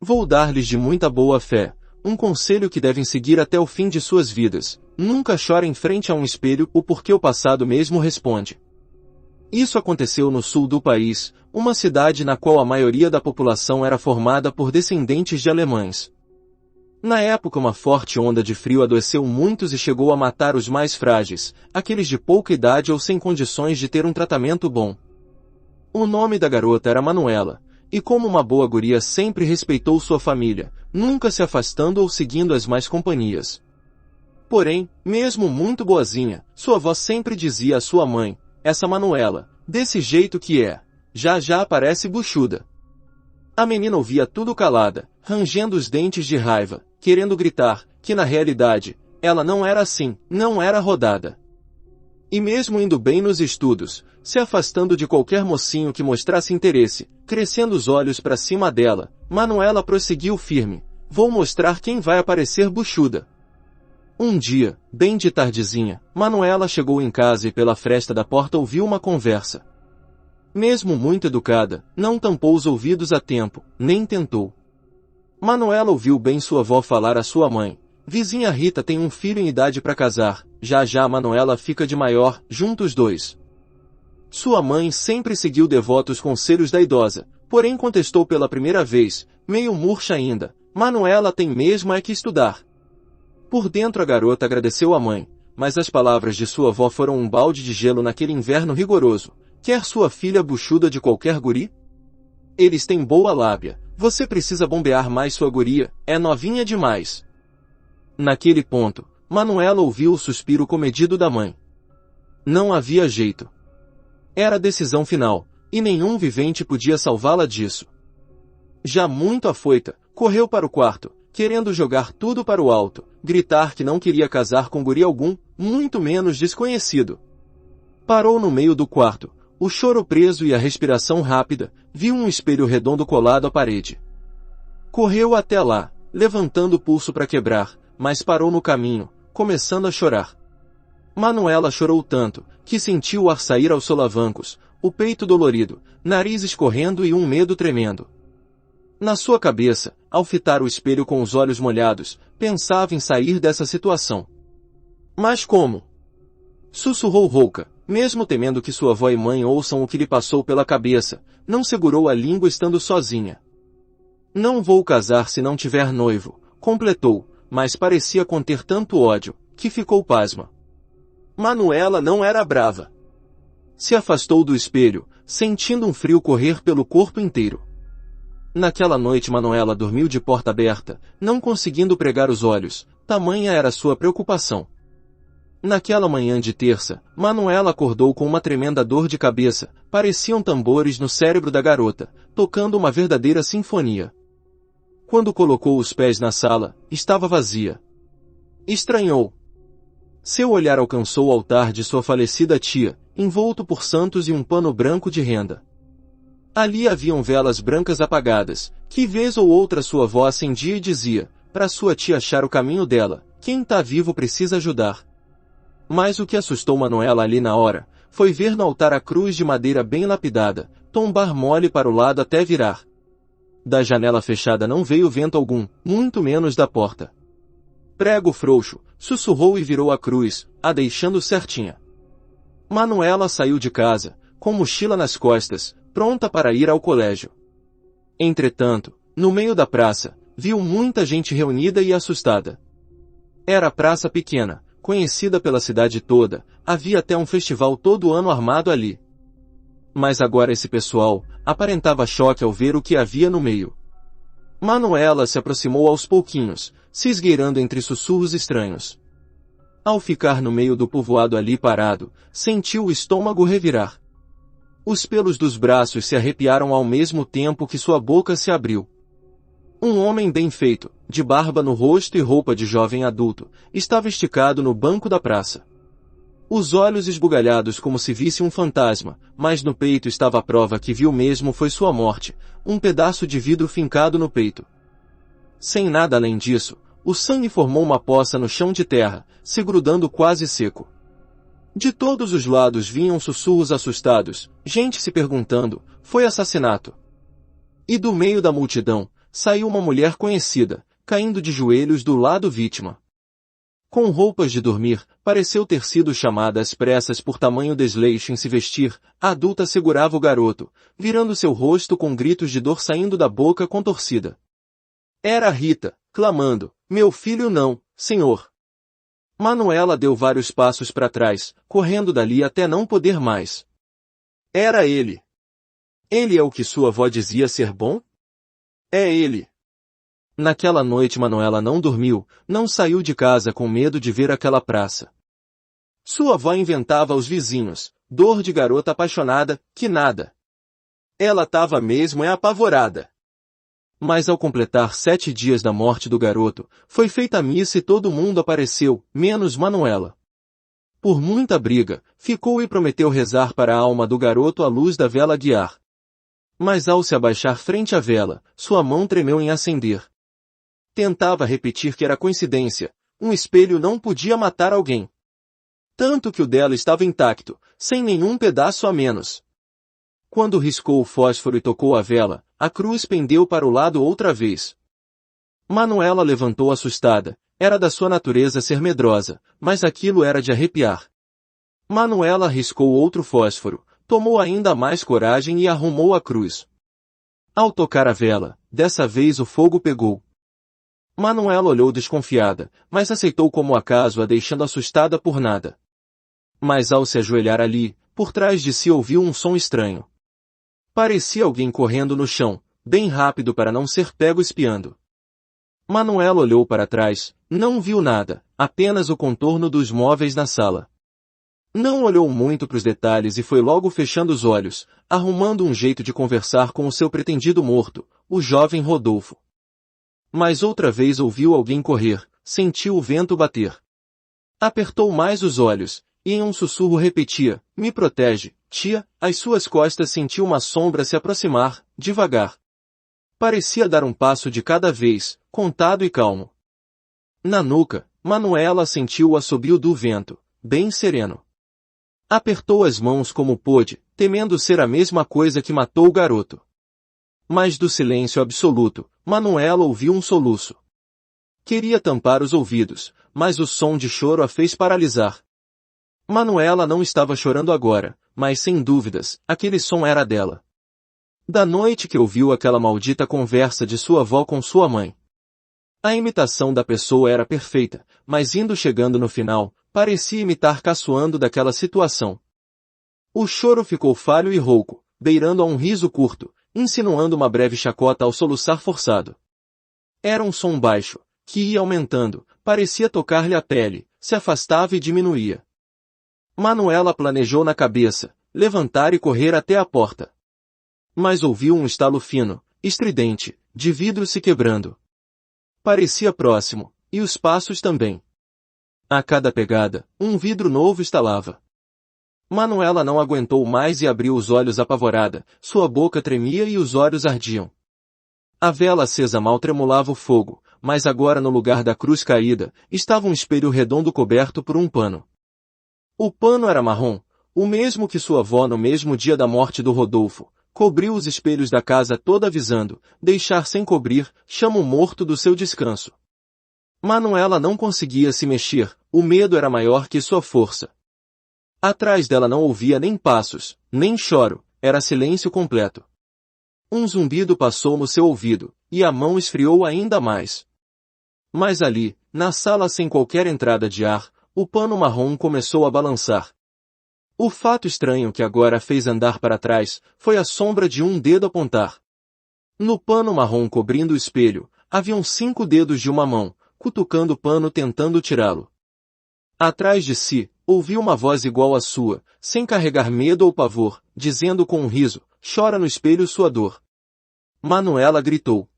Vou dar-lhes de muita boa fé um conselho que devem seguir até o fim de suas vidas. Nunca chore em frente a um espelho, o porque o passado mesmo responde. Isso aconteceu no sul do país, uma cidade na qual a maioria da população era formada por descendentes de alemães. Na época uma forte onda de frio adoeceu muitos e chegou a matar os mais frágeis, aqueles de pouca idade ou sem condições de ter um tratamento bom. O nome da garota era Manuela, e como uma boa guria sempre respeitou sua família, nunca se afastando ou seguindo as más companhias. Porém, mesmo muito boazinha, sua avó sempre dizia à sua mãe: essa Manuela, desse jeito que é, já já aparece buchuda. A menina ouvia tudo calada, rangendo os dentes de raiva, querendo gritar, que na realidade, ela não era assim, não era rodada. E mesmo indo bem nos estudos, se afastando de qualquer mocinho que mostrasse interesse, crescendo os olhos para cima dela, Manuela prosseguiu firme: vou mostrar quem vai aparecer buchuda. Um dia, bem de tardezinha, Manuela chegou em casa e pela fresta da porta ouviu uma conversa. Mesmo muito educada, não tampou os ouvidos a tempo, nem tentou. Manuela ouviu bem sua avó falar à sua mãe: vizinha Rita tem um filho em idade para casar, já já Manuela fica de maior, juntos os dois. Sua mãe sempre seguiu devotos conselhos da idosa, porém contestou pela primeira vez, meio murcha ainda: Manuela tem mesmo é que estudar. Por dentro a garota agradeceu à mãe, mas as palavras de sua avó foram um balde de gelo naquele inverno rigoroso. Quer sua filha buchuda de qualquer guri? Eles têm boa lábia, você precisa bombear mais sua guria, é novinha demais. Naquele ponto, Manuela ouviu o suspiro comedido da mãe. Não havia jeito. Era a decisão final, e nenhum vivente podia salvá-la disso. Já muito afoita, correu para o quarto, querendo jogar tudo para o alto, gritar que não queria casar com guri algum, muito menos desconhecido. Parou no meio do quarto, o choro preso e a respiração rápida, viu um espelho redondo colado à parede. Correu até lá, levantando o pulso para quebrar, mas parou no caminho, começando a chorar. Manuela chorou tanto, que sentiu o ar sair aos solavancos, o peito dolorido, nariz escorrendo e um medo tremendo. Na sua cabeça, ao fitar o espelho com os olhos molhados, pensava em sair dessa situação. Mas como? Sussurrou rouca, mesmo temendo que sua avó e mãe ouçam o que lhe passou pela cabeça, não segurou a língua estando sozinha. Não vou casar se não tiver noivo, completou, mas parecia conter tanto ódio, que ficou pasma. Manuela não era brava. Se afastou do espelho, sentindo um frio correr pelo corpo inteiro. Naquela noite Manuela dormiu de porta aberta, não conseguindo pregar os olhos, tamanha era sua preocupação. Naquela manhã de terça, Manuela acordou com uma tremenda dor de cabeça, pareciam tambores no cérebro da garota, tocando uma verdadeira sinfonia. Quando colocou os pés na sala, estava vazia. Estranhou. Seu olhar alcançou o altar de sua falecida tia, envolto por santos e um pano branco de renda. Ali haviam velas brancas apagadas, que vez ou outra sua avó acendia e dizia, para sua tia achar o caminho dela: quem tá vivo precisa ajudar. Mas o que assustou Manuela ali na hora, foi ver no altar a cruz de madeira bem lapidada, tombar mole para o lado até virar. Da janela fechada não veio vento algum, muito menos da porta. Prego frouxo, sussurrou e virou a cruz, a deixando certinha. Manuela saiu de casa, com mochila nas costas, pronta para ir ao colégio. Entretanto, no meio da praça, viu muita gente reunida e assustada. Era praça pequena, conhecida pela cidade toda, havia até um festival todo ano armado ali. Mas agora esse pessoal aparentava choque ao ver o que havia no meio. Manuela se aproximou aos pouquinhos, se esgueirando entre sussurros estranhos. Ao ficar no meio do povoado ali parado, sentiu o estômago revirar. Os pelos dos braços se arrepiaram ao mesmo tempo que sua boca se abriu. Um homem bem feito, de barba no rosto e roupa de jovem adulto, estava esticado no banco da praça. Os olhos esbugalhados como se visse um fantasma, mas no peito estava a prova que viu mesmo foi sua morte, um pedaço de vidro fincado no peito. Sem nada além disso, o sangue formou uma poça no chão de terra, se grudando quase seco. De todos os lados vinham sussurros assustados, gente se perguntando: foi assassinato? E do meio da multidão, saiu uma mulher conhecida, caindo de joelhos do lado vítima. Com roupas de dormir, pareceu ter sido chamada às pressas por tamanho desleixo em se vestir, a adulta segurava o garoto, virando seu rosto com gritos de dor saindo da boca contorcida. Era Rita, clamando, "Meu filho não, senhor!" Manuela deu vários passos para trás, correndo dali até não poder mais. Era ele. Ele é o que sua avó dizia ser bom? É ele. Naquela noite Manuela não dormiu, não saiu de casa com medo de ver aquela praça. Sua avó inventava aos vizinhos, dor de garota apaixonada, que nada. Ela estava mesmo apavorada. Mas ao completar 7 dias da morte do garoto, foi feita a missa e todo mundo apareceu, menos Manuela. Por muita briga, ficou e prometeu rezar para a alma do garoto à luz da vela guiar. Mas ao se abaixar frente à vela, sua mão tremeu em acender. Tentava repetir que era coincidência, um espelho não podia matar alguém. Tanto que o dela estava intacto, sem nenhum pedaço a menos. Quando riscou o fósforo e tocou a vela, a cruz pendeu para o lado outra vez. Manuela levantou assustada, era da sua natureza ser medrosa, mas aquilo era de arrepiar. Manuela riscou outro fósforo, tomou ainda mais coragem e arrumou a cruz. Ao tocar a vela, dessa vez o fogo pegou. Manuela olhou desconfiada, mas aceitou como acaso a deixando assustada por nada. Mas ao se ajoelhar ali, por trás de si ouviu um som estranho. Parecia alguém correndo no chão, bem rápido para não ser pego espiando. Manuela olhou para trás, não viu nada, apenas o contorno dos móveis na sala. Não olhou muito para os detalhes e foi logo fechando os olhos, arrumando um jeito de conversar com o seu pretendido morto, o jovem Rodolfo. Mas outra vez ouviu alguém correr, sentiu o vento bater. Apertou mais os olhos, e em um sussurro repetia, "Me protege, tia." Às suas costas sentiu uma sombra se aproximar, devagar. Parecia dar um passo de cada vez, contado e calmo. Na nuca, Manuela sentiu o assobio do vento, bem sereno. Apertou as mãos como pôde, temendo ser a mesma coisa que matou o garoto. Mas do silêncio absoluto, Manuela ouviu um soluço. Queria tampar os ouvidos, mas o som de choro a fez paralisar. Manuela não estava chorando agora, mas sem dúvidas, aquele som era dela. Da noite que ouviu aquela maldita conversa de sua avó com sua mãe. A imitação da pessoa era perfeita, mas indo chegando no final, parecia imitar caçoando daquela situação. O choro ficou falho e rouco, beirando a um riso curto, insinuando uma breve chacota ao soluçar forçado. Era um som baixo, que ia aumentando, parecia tocar-lhe a pele, se afastava e diminuía. Manuela planejou na cabeça, levantar e correr até a porta. Mas ouviu um estalo fino, estridente, de vidro se quebrando. Parecia próximo, e os passos também. A cada pegada, um vidro novo estalava. Manuela não aguentou mais e abriu os olhos apavorada, sua boca tremia e os olhos ardiam. A vela acesa mal tremulava o fogo, mas agora no lugar da cruz caída, estava um espelho redondo coberto por um pano. O pano era marrom, o mesmo que sua avó no mesmo dia da morte do Rodolfo, cobriu os espelhos da casa toda avisando, deixar sem cobrir, chama o morto do seu descanso. Manuela não conseguia se mexer, o medo era maior que sua força. Atrás dela não ouvia nem passos, nem choro, era silêncio completo. Um zumbido passou no seu ouvido, e a mão esfriou ainda mais. Mas ali, na sala sem qualquer entrada de ar, o pano marrom começou a balançar. O fato estranho que agora a fez andar para trás, foi a sombra de um dedo apontar. No pano marrom cobrindo o espelho, haviam 5 dedos de uma mão, cutucando o pano tentando tirá-lo. Atrás de si, ouviu uma voz igual à sua, sem carregar medo ou pavor, dizendo com um riso, "Chora no espelho sua dor." Manuela gritou.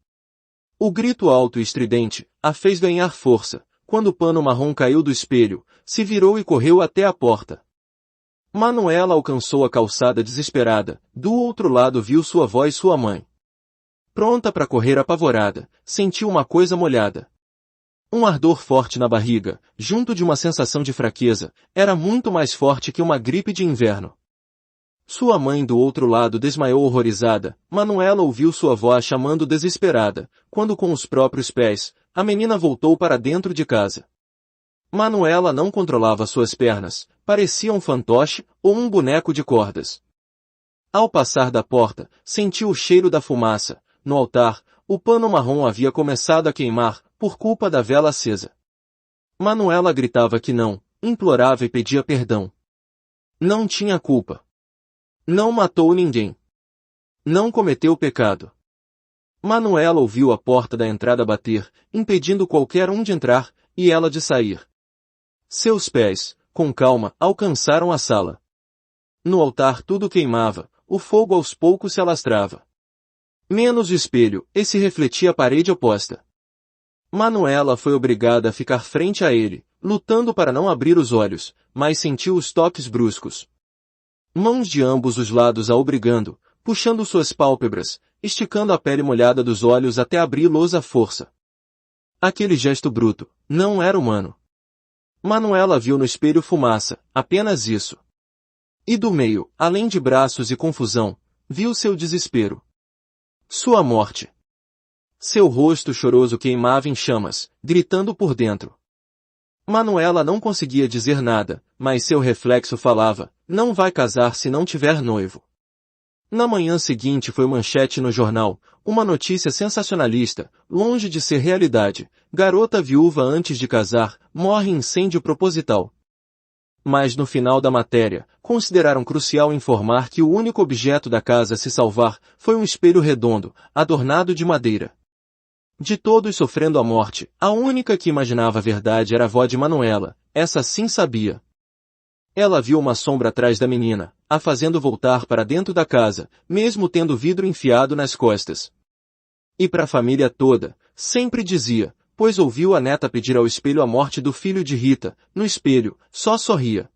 O grito alto e estridente, a fez ganhar força, quando o pano marrom caiu do espelho, se virou e correu até a porta. Manuela alcançou a calçada desesperada, do outro lado viu sua avó e sua mãe. Pronta para correr apavorada, sentiu uma coisa molhada. Um ardor forte na barriga, junto de uma sensação de fraqueza, era muito mais forte que uma gripe de inverno. Sua mãe do outro lado desmaiou horrorizada. Manuela ouviu sua avó chamando desesperada, quando com os próprios pés, a menina voltou para dentro de casa. Manuela não controlava suas pernas, parecia um fantoche ou um boneco de cordas. Ao passar da porta, sentiu o cheiro da fumaça. No altar, o pano marrom havia começado a queimar, por culpa da vela acesa. Manuela gritava que não, implorava e pedia perdão. Não tinha culpa. Não matou ninguém. Não cometeu pecado. Manuela ouviu a porta da entrada bater, impedindo qualquer um de entrar, e ela de sair. Seus pés, com calma, alcançaram a sala. No altar tudo queimava, o fogo aos poucos se alastrava. Menos o espelho, e se refletia a parede oposta. Manuela foi obrigada a ficar frente a ele, lutando para não abrir os olhos, mas sentiu os toques bruscos. Mãos de ambos os lados a obrigando, puxando suas pálpebras, esticando a pele molhada dos olhos até abri-los à força. Aquele gesto bruto, não era humano. Manuela viu no espelho fumaça, apenas isso. E do meio, além de braços e confusão, viu seu desespero. Sua morte. Seu rosto choroso queimava em chamas, gritando por dentro. Manuela não conseguia dizer nada, mas seu reflexo falava, não vai casar se não tiver noivo. Na manhã seguinte foi manchete no jornal, uma notícia sensacionalista, longe de ser realidade. Garota viúva antes de casar, morre em incêndio proposital. Mas no final da matéria, consideraram crucial informar que o único objeto da casa a se salvar foi um espelho redondo, adornado de madeira. De todos sofrendo a morte, a única que imaginava a verdade era a avó de Manuela, essa sim sabia. Ela viu uma sombra atrás da menina, a fazendo voltar para dentro da casa, mesmo tendo o vidro enfiado nas costas. E para a família toda, sempre dizia, pois ouviu a neta pedir ao espelho a morte do filho de Rita, no espelho, só sorria.